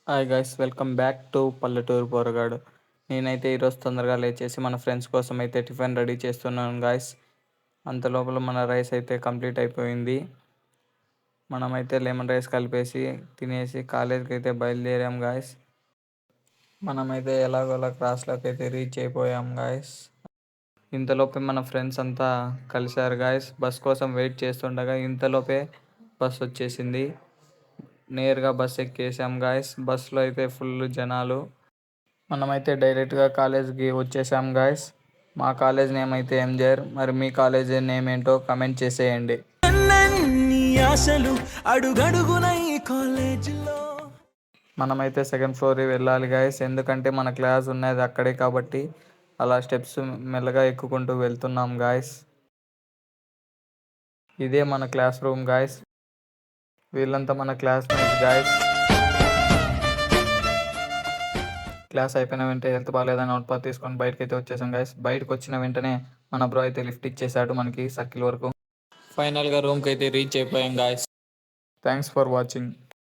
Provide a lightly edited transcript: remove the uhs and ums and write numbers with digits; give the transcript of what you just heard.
Hi guys, welcome back to పల్లెటూరు పోరగాడు. నేనైతే ఈరోజు తొందరగా లేచేసి మన ఫ్రెండ్స్ కోసం అయితే టిఫిన్ రెడీ చేస్తున్నాను గాయస్. అంత లోపల మన రైస్ అయితే కంప్లీట్ అయిపోయింది. మనమైతే లెమన్ రైస్ కలిపేసి తినేసి కాలేజ్కి అయితే బయలుదేరాం గాయస్. మనమైతే ఎలాగోలా క్లాస్లోకి అయితే రీచ్ అయిపోయాం గాయస్. ఇంతలోపే మన ఫ్రెండ్స్ అంతా కలిశారు గాయస్. బస్ కోసం వెయిట్ చేస్తుండగా ఇంతలోపే బస్ వచ్చేసింది. నేరుగా బస్ ఎక్కేసాం గాయస్. బస్సులో అయితే ఫుల్ జనాలు. మనమైతే డైరెక్ట్గా కాలేజ్కి వచ్చేసాం గాయస్. మా కాలేజ్ నేమ్ అయితే ఎంజేఆర్. మరి మీ కాలేజ్ నేమ్ ఏంటో కమెంట్ చేసేయండి. మనమైతే సెకండ్ ఫ్లోర్ వెళ్ళాలి గాయస్, ఎందుకంటే మన క్లాస్ ఉన్నది అక్కడే కాబట్టి అలా స్టెప్స్ మెల్లగా ఎక్కుకుంటూ వెళ్తున్నాం గాయస్. ఇదే మన క్లాస్ రూమ్ గాయస్. వీళ్ళంతా మన క్లాస్మేట్స్ గాయస్. క్లాస్ అయిపోయిన వెంటనే హెల్త్ బాగాలేదని నోట్పాస్ తీసుకొని బయటకు అయితే వచ్చేసాం గైస్. బయటకు వచ్చిన వెంటనే మన బ్రో అయితే లిఫ్ట్ ఇచ్చేసాడు మనకి సర్కిల్ వరకు. ఫైనల్గా రూమ్కి అయితే రీచ్ అయిపోయాం గాయస్. Thanks for watching.